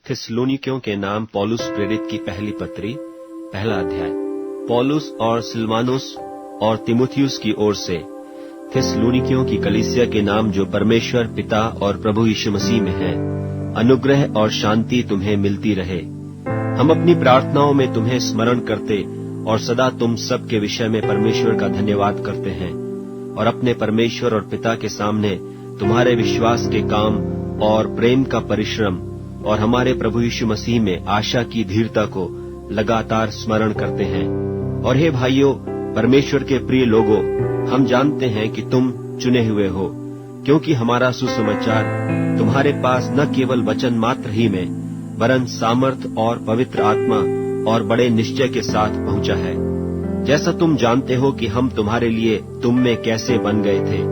थिस्सलुनीकियों के नाम पौलुस प्रेरित की पहली पत्री, पहला अध्याय। पौलुस और सिलवानुस और तीमुथियुस की ओर से थिस्सलुनीकियों की कलीसिया के नाम जो परमेश्वर पिता और प्रभु यीशु मसीह में है, अनुग्रह और शांति तुम्हें मिलती रहे। हम अपनी प्रार्थनाओं में तुम्हें स्मरण करते और सदा तुम सब के विषय में परमेश्वर का धन्यवाद करते हैं और अपने परमेश्वर और पिता के सामने तुम्हारे विश्वास के काम और प्रेम का परिश्रम और हमारे प्रभु यीशु मसीह में आशा की धीरता को लगातार स्मरण करते हैं। और हे भाइयों, परमेश्वर के प्रिय लोगों, हम जानते हैं कि तुम चुने हुए हो, क्योंकि हमारा सुसमाचार तुम्हारे पास न केवल वचन मात्र ही में वरन सामर्थ और पवित्र आत्मा और बड़े निश्चय के साथ पहुंचा है। जैसा तुम जानते हो कि हम तुम्हारे लिए तुम में कैसे बन गए थे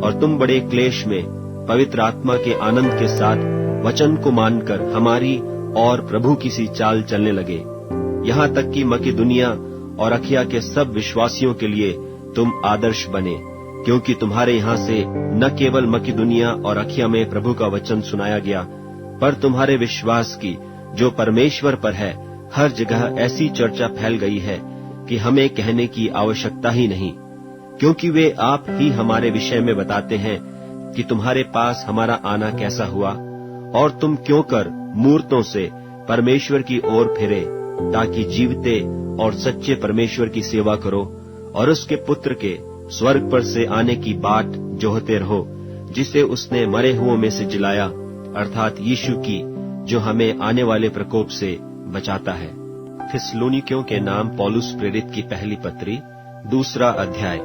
और तुम बड़े क्लेश में पवित्र आत्मा के आनंद के साथ वचन को मानकर हमारी और प्रभु की सी चाल चलने लगे, यहाँ तक कि मकिदुनिया और अखिया के सब विश्वासियों के लिए तुम आदर्श बने, क्योंकि तुम्हारे यहाँ से न केवल मकिदुनिया और अखिया में प्रभु का वचन सुनाया गया, पर तुम्हारे विश्वास की जो परमेश्वर पर है हर जगह ऐसी चर्चा फैल गई है कि हमें कहने की आवश्यकता ही नहीं, क्योंकि वे आप ही हमारे विषय में बताते हैं कि तुम्हारे पास हमारा आना कैसा हुआ और तुम क्यों कर मूर्तों से परमेश्वर की ओर फिरे, ताकि जीवते और सच्चे परमेश्वर की सेवा करो और उसके पुत्र के स्वर्ग पर से आने की बाट जोहते रहो, जिसे उसने मरे हुओं में से जिलाया, अर्थात यीशु की, जो हमें आने वाले प्रकोप से बचाता है। थिस्सलुनीकियों के नाम पौलुस प्रेरित की पहली पत्री, दूसरा अध्याय।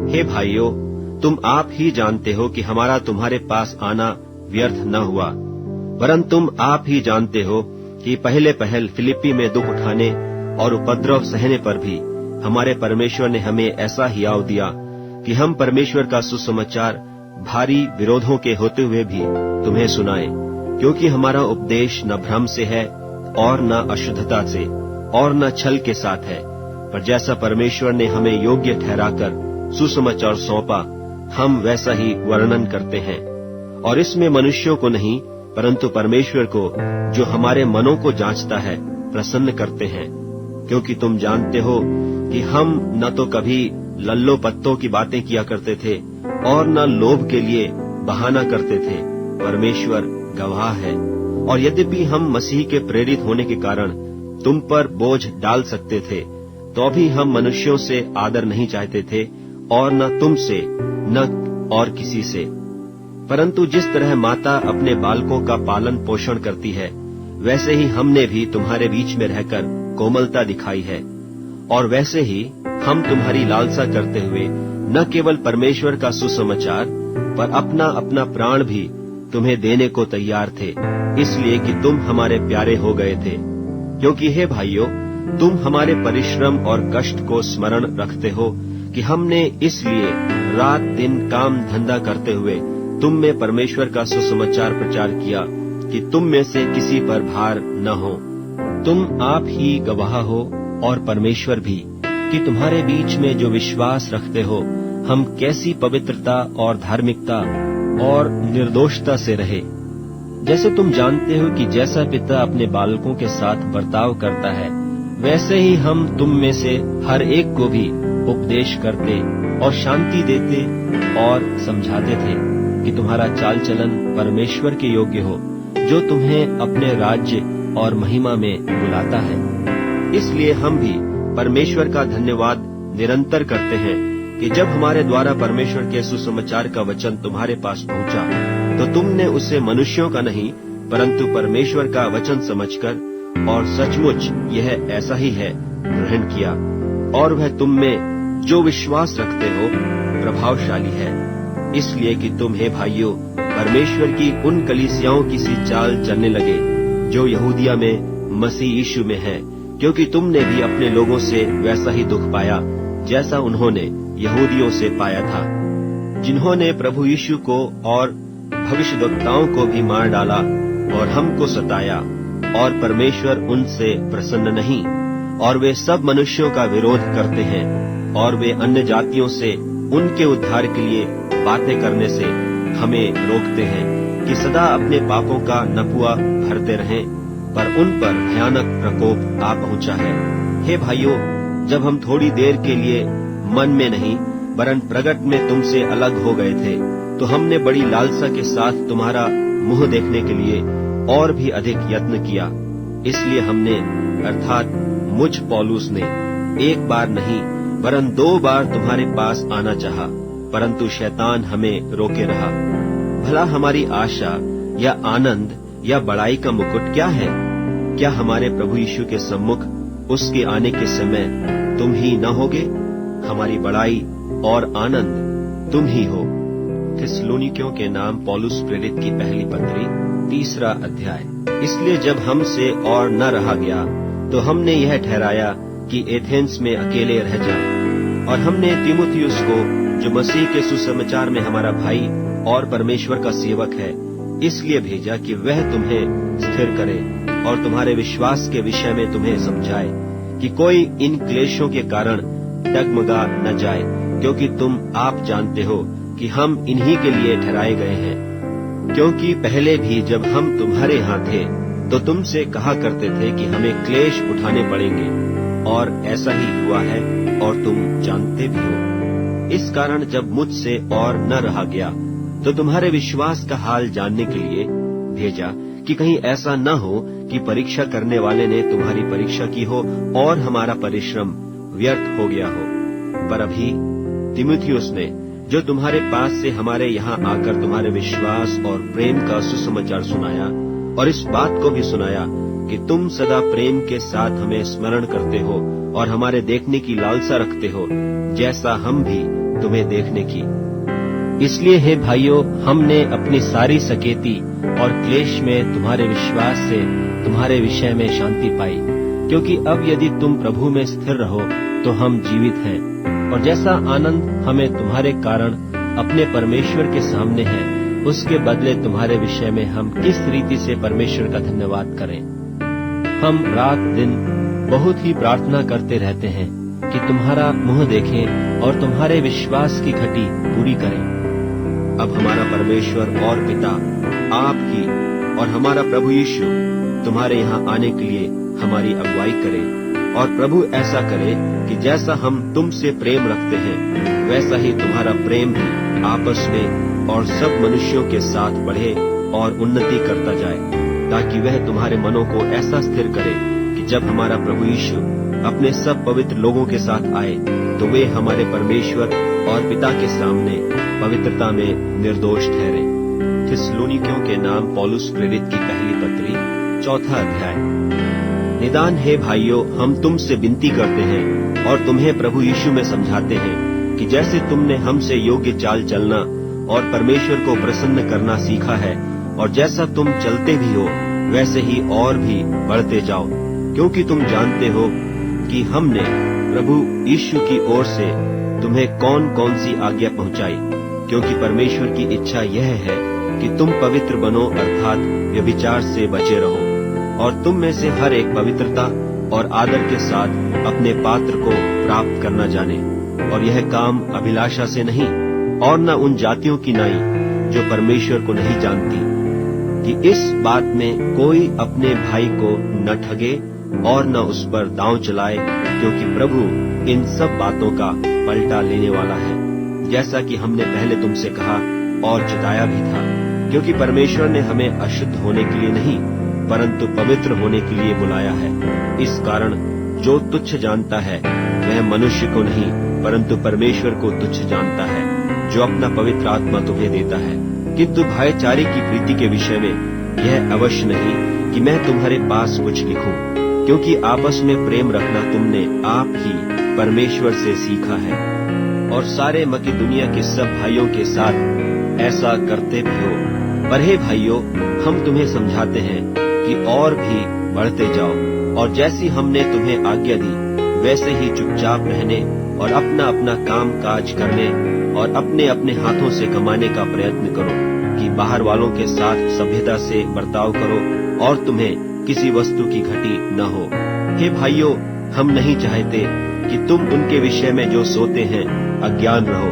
हे भाइयों, तुम आप ही जानते हो कि हमारा तुम्हारे पास आना व्यर्थ न हुआ, वरन तुम आप ही जानते हो कि पहले पहल फिलिप्पी में दुख उठाने और उपद्रव सहने पर भी हमारे परमेश्वर ने हमें ऐसा हियाव दिया कि हम परमेश्वर का सुसमाचार भारी विरोधों के होते हुए भी तुम्हें सुनाएं, क्योंकि हमारा उपदेश न भ्रम से है और न अशुद्धता से और न छल के साथ है, पर जैसा परमेश्वर ने हमें योग्य ठहराकर सुसमाचार सौंपा, हम वैसा ही वर्णन करते हैं। और इसमें मनुष्यों को नहीं परंतु परमेश्वर को, जो हमारे मनों को जांचता है, प्रसन्न करते हैं, क्योंकि तुम जानते हो कि हम न तो कभी लल्लो पत्तों की बातें किया करते थे और न लोभ के लिए बहाना करते थे, परमेश्वर गवाह है। और यद्यपि हम मसीह के प्रेरित होने के कारण तुम पर बोझ डाल सकते थे, तो भी हम मनुष्यों से आदर नहीं चाहते थे और न तुमसे न और किसी से, परंतु जिस तरह माता अपने बालकों का पालन पोषण करती है, वैसे ही हमने भी तुम्हारे बीच में रहकर कोमलता दिखाई है। और वैसे ही हम तुम्हारी लालसा करते हुए न केवल परमेश्वर का सुसमाचार पर अपना अपना प्राण भी तुम्हें देने को तैयार थे, इसलिए कि तुम हमारे प्यारे हो गए थे। क्योंकि हे भाइयों, तुम हमारे परिश्रम और कष्ट को स्मरण रखते हो कि हमने इसलिए रात दिन काम धंधा करते हुए तुम में परमेश्वर का सुसमाचार प्रचार किया कि तुम में से किसी पर भार न हो। तुम आप ही गवाह हो और परमेश्वर भी कि तुम्हारे बीच में जो विश्वास रखते हो, हम कैसी पवित्रता और धार्मिकता और निर्दोषता से रहे। जैसे तुम जानते हो कि जैसा पिता अपने बालकों के साथ बर्ताव करता है, वैसे ही हम तुम में से हर एक को भी उपदेश करते और शांति देते और समझाते थे कि तुम्हारा चाल चलन परमेश्वर के योग्य हो, जो तुम्हें अपने राज्य और महिमा में बुलाता है। इसलिए हम भी परमेश्वर का धन्यवाद निरंतर करते हैं कि जब हमारे द्वारा परमेश्वर के सुसमाचार का वचन तुम्हारे पास पहुंचा, तो तुमने उसे मनुष्यों का नहीं परंतु परमेश्वर का वचन समझकर और सचमुच यह ऐसा ही है ग्रहण किया, और वह तुम में जो विश्वास रखते हो प्रभावशाली है। इसलिए कि तुम हे भाइयों परमेश्वर की उन कलीसियाओं की सी चाल चलने लगे जो यहूदिया में मसीह यीशु में है, क्योंकि तुमने भी अपने लोगों से वैसा ही दुख पाया जैसा उन्होंने यहूदियों से पाया था, जिन्होंने प्रभु यीशु को और भविष्यद्वक्ताओं को भी मार डाला और हमको सताया, और परमेश्वर उनसे प्रसन्न नहीं। और वे सब मनुष्यों का विरोध करते हैं और वे अन्य जातियों से उनके उद्धार के लिए बातें करने से हमें रोकते हैं कि सदा अपने पापों का नपुआ भरते रहें, पर उन पर भयानक प्रकोप आ पहुंचा है। हे भाइयों, जब हम थोड़ी देर के लिए मन में नहीं वरन प्रगट में तुमसे अलग हो गए थे, तो हमने बड़ी लालसा के साथ तुम्हारा मुंह देखने के लिए और भी अधिक यत्न किया। इसलिए हमने अर्थात मुझ पौलुस ने एक बार नहीं वरन 2 बार तुम्हारे पास आना चाहा, परंतु शैतान हमें रोके रहा। भला हमारी आशा या आनंद या बड़ाई का मुकुट क्या है? क्या हमारे प्रभु यीशु के सम्मुख उसके आने के समय तुम ही न होगे? हमारी बड़ाई और आनंद तुम ही हो। थिस्सलुनीकियों के नाम पौलुस प्रेरित की पहली पत्री 3 अध्याय। इसलिए जब हमसे और न रहा गया तो हमने यह ठहराया कि एथेंस में अकेले रह जाएं, और हमने तीमुथियुस को, जो मसीह के सुसमाचार में हमारा भाई और परमेश्वर का सेवक है, इसलिए भेजा कि वह तुम्हें स्थिर करे और तुम्हारे विश्वास के विषय में तुम्हें समझाए कि कोई इन क्लेशों के कारण डगमगा न जाए, क्योंकि तुम आप जानते हो कि हम इन्हीं के लिए ठहराए गए हैं। क्योंकि पहले भी जब हम तुम्हारे यहाँ थे तो तुमसे कहा करते थे कि हमें क्लेश उठाने पड़ेंगे, और ऐसा ही हुआ है और तुम जानते भी हो। इस कारण जब मुझसे और न रहा गया तो तुम्हारे विश्वास का हाल जानने के लिए भेजा, कि कहीं ऐसा न हो कि परीक्षा करने वाले ने तुम्हारी परीक्षा की हो और हमारा परिश्रम व्यर्थ हो गया हो। पर अभी तीमुथियुस ने, जो तुम्हारे पास से हमारे यहाँ आकर तुम्हारे विश्वास और प्रेम का सुसमाचार सुनाया, और इस बात को भी सुनाया कि तुम सदा प्रेम के साथ हमें स्मरण करते हो और हमारे देखने की लालसा रखते हो, जैसा हम भी तुम्हें देखने की। इसलिए हे भाइयों, हमने अपनी सारी सकेती और क्लेश में तुम्हारे विश्वास से तुम्हारे विषय में शांति पाई, क्योंकि अब यदि तुम प्रभु में स्थिर रहो तो हम जीवित हैं, और जैसा आनंद हमें तुम्हारे कारण अपने परमेश्वर के सामने है, उसके बदले तुम्हारे विषय में हम किस रीति से परमेश्वर का धन्यवाद करें। हम रात दिन बहुत ही प्रार्थना करते रहते हैं कि तुम्हारा मुंह देखें और तुम्हारे विश्वास की घटी पूरी करें। अब हमारा परमेश्वर और पिता आप ही और हमारा प्रभु यीशु तुम्हारे यहाँ आने के लिए हमारी अगुवाई करे, और प्रभु ऐसा करे कि जैसा हम तुमसे प्रेम रखते हैं, वैसा ही तुम्हारा प्रेम भी आपस में और सब मनुष्यों के साथ बढ़े और उन्नति करता जाए, ताकि वह तुम्हारे मनों को ऐसा स्थिर करे कि जब हमारा प्रभु यीशु अपने सब पवित्र लोगों के साथ आए तो वे हमारे परमेश्वर और पिता के सामने पवित्रता में निर्दोष ठहरे। थिस्सलुनीकियों के नाम पौलुस प्रेरित की पहली पत्री 4 अध्याय। निदान हे भाइयों, हम तुमसे विनती करते हैं और तुम्हें प्रभु यीशु में समझाते हैं कि जैसे तुमने हमसे योग्य चाल चलना और परमेश्वर को प्रसन्न करना सीखा है, और जैसा तुम चलते भी हो वैसे ही और भी बढ़ते जाओ, क्योंकि तुम जानते हो कि हमने प्रभु यीशु की ओर से तुम्हें कौन कौन सी आज्ञा पहुंचाई। क्योंकि परमेश्वर की इच्छा यह है कि तुम पवित्र बनो, अर्थात व्यभिचार से बचे रहो, और तुम में से हर एक पवित्रता और आदर के साथ अपने पात्र को प्राप्त करना जाने, और यह काम अभिलाषा से नहीं और न उन जातियों की नाई जो परमेश्वर को नहीं जानती, कि इस बात में कोई अपने भाई को न ठगे और न उस पर दांव चलाए, क्योंकि प्रभु इन सब बातों का पलटा लेने वाला है, जैसा कि हमने पहले तुमसे कहा और चिताया भी था। क्योंकि परमेश्वर ने हमें अशुद्ध होने के लिए नहीं परंतु पवित्र होने के लिए बुलाया है। इस कारण जो तुच्छ जानता है वह मनुष्य को नहीं परंतु परमेश्वर को तुच्छ जानता है, जो अपना पवित्र आत्मा तुम्हें देता है। किंतु भाईचारे की प्रीति के विषय में यह अवश्य नहीं कि मैं तुम्हारे पास कुछ लिखूं, क्योंकि आपस में प्रेम रखना तुमने आप ही परमेश्वर से सीखा है, और सारे मकिदुनिया के सब भाइयों के साथ ऐसा करते भी हो। पर हे भाइयों, हम तुम्हें समझाते हैं कि और भी बढ़ते जाओ, और जैसी हमने तुम्हें आज्ञा दी वैसे ही चुपचाप रहने और अपना अपना काम काज करने और अपने अपने हाथों से कमाने का प्रयत्न करो, कि बाहर वालों के साथ सभ्यता से बर्ताव करो और तुम्हें किसी वस्तु की घटी न हो। हे भाइयों, हम नहीं चाहते कि तुम उनके विषय में जो सोते हैं अज्ञान रहो।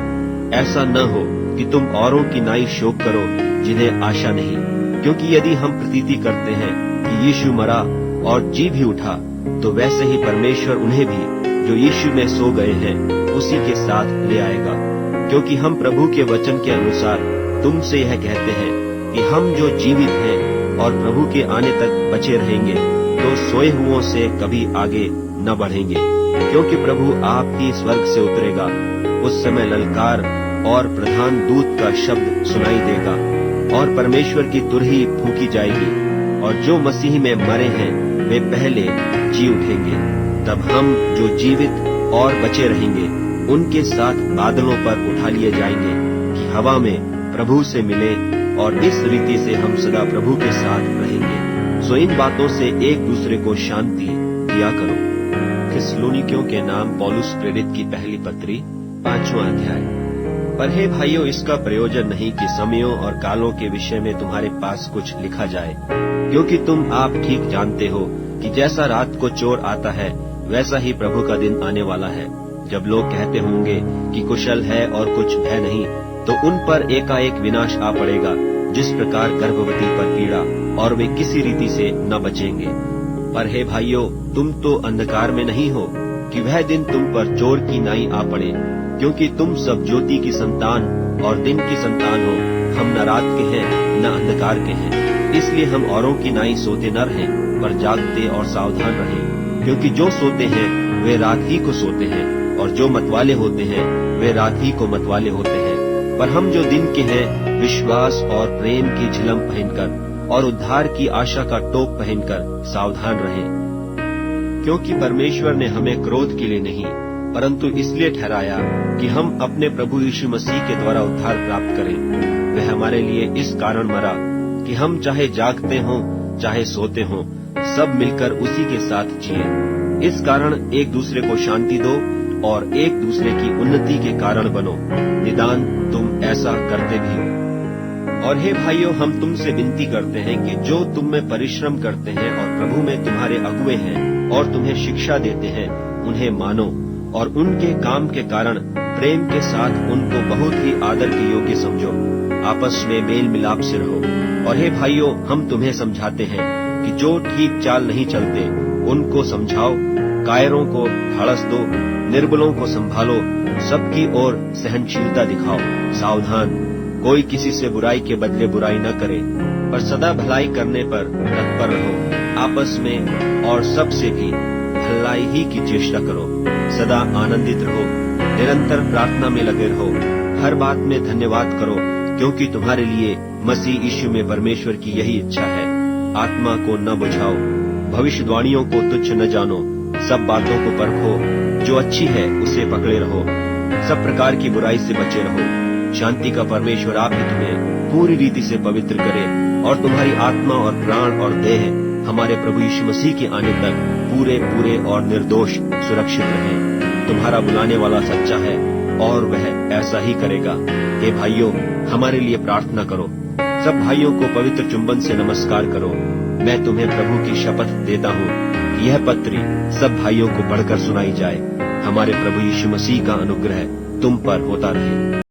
ऐसा न हो कि तुम औरों की नाई शोक करो जिन्हें आशा नहीं, क्योंकि यदि हम प्रतीति करते हैं कि यीशु मरा और जी भी उठा, तो वैसे ही परमेश्वर उन्हें भी जो यीशु में सो गए हैं उसी के साथ ले आएगा। क्योंकि हम प्रभु के वचन के अनुसार तुमसे यह कहते हैं कि हम जो जीवित हैं और प्रभु के आने तक बचे रहेंगे, तो सोए हुओं से कभी आगे न बढ़ेंगे। क्योंकि प्रभु आप ही स्वर्ग से उतरेगा, उस समय ललकार और प्रधान दूत का शब्द सुनाई देगा और परमेश्वर की तुरही फूंकी जाएगी, और जो मसीह में मरे हैं वे पहले जी उठेंगे। तब हम जो जीवित और बचे रहेंगे उनके साथ बादलों पर उठा लिए जाएंगे कि हवा में प्रभु से मिले, और इस रीति से हम सदा प्रभु के साथ रहेंगे। सो इन बातों से एक दूसरे को शांति दिया करो। थिस्सलुनीकियों के नाम पौलुस प्रेरित की पहली पत्री 5वां अध्याय। पर हे भाइयों, इसका प्रयोजन नहीं कि समयों और कालों के विषय में तुम्हारे पास कुछ लिखा जाए, क्योंकि तुम आप ठीक जानते हो कि जैसा रात को चोर आता है वैसा ही प्रभु का दिन आने वाला है। जब लोग कहते होंगे कि कुशल है और कुछ भय नहीं, तो उन पर एकाएक विनाश आ पड़ेगा, जिस प्रकार गर्भवती पर पीड़ा, और वे किसी रीति से न बचेंगे। पर हे भाइयों, तुम तो अंधकार में नहीं हो कि वह दिन तुम पर चोर की नाई आ पड़े, क्योंकि तुम सब ज्योति की संतान और दिन की संतान हो। हम न रात के हैं न अंधकार के हैं, इसलिए हम औरों की नाई सोते न रहें, पर जागते और सावधान रहें। क्योंकि जो सोते हैं वे रात ही को सोते हैं, और जो मतवाले होते हैं वे रात ही को मतवाले होते हैं। पर हम जो दिन के हैं विश्वास और प्रेम की झिलम पहनकर और उद्धार की आशा का टोप पहनकर सावधान रहें। क्योंकि परमेश्वर ने हमें क्रोध के लिए नहीं, परंतु इसलिए ठहराया कि हम अपने प्रभु यीशु मसीह के द्वारा उद्धार प्राप्त करें। वह हमारे लिए इस कारण मरा कि हम चाहे जागते हों चाहे सोते हों, सब मिलकर उसी के साथ जिए। इस कारण एक दूसरे को शांति दो और एक दूसरे की उन्नति के कारण बनो, निदान तुम ऐसा करते भी हो। और हे भाइयों, हम तुमसे विनती करते हैं कि जो तुम में परिश्रम करते हैं और प्रभु में तुम्हारे अगुए हैं और तुम्हें शिक्षा देते हैं, उन्हें मानो, और उनके काम के कारण प्रेम के साथ उनको बहुत ही आदर के योग्य समझो। आपस में मेल मिलाप से रहो। और हे भाइयों, हम तुम्हें समझाते हैं कि जो ठीक चाल नहीं चलते उनको समझाओ, कायरों को ढाढ़स दो, निर्बलों को संभालो, सबकी ओर सहनशीलता दिखाओ। सावधान, कोई किसी से बुराई के बदले बुराई न करे, पर सदा भलाई करने पर तत्पर रहो। आपस में और सबसे भी भलाई ही की चेष्टा करो। सदा आनंदित रहो, निरंतर प्रार्थना में लगे रहो, हर बात में धन्यवाद करो, क्योंकि तुम्हारे लिए मसीह यीशु में परमेश्वर की यही इच्छा है। आत्मा को न बुझाओ, भविष्यवाणियों को तुच्छ न जानो, सब बातों को परखो, जो अच्छी है उसे पकड़े रहो, सब प्रकार की बुराई से बचे रहो। शांति का परमेश्वर आप ही तुम्हें पूरी रीति से पवित्र करे, और तुम्हारी आत्मा और प्राण और देह हमारे प्रभु यीशु मसीह के आने तक पूरे और निर्दोष सुरक्षित रहे। तुम्हारा बुलाने वाला सच्चा है और वह ऐसा ही करेगा। हे भाइयों, हमारे लिए प्रार्थना करो। सब भाइयों को पवित्र चुंबन से नमस्कार करो। मैं तुम्हें प्रभु की शपथ देता हूँ कि यह पत्री सब भाइयों को पढ़कर सुनाई जाए। हमारे प्रभु यीशु मसीह का अनुग्रह तुम पर होता रहे।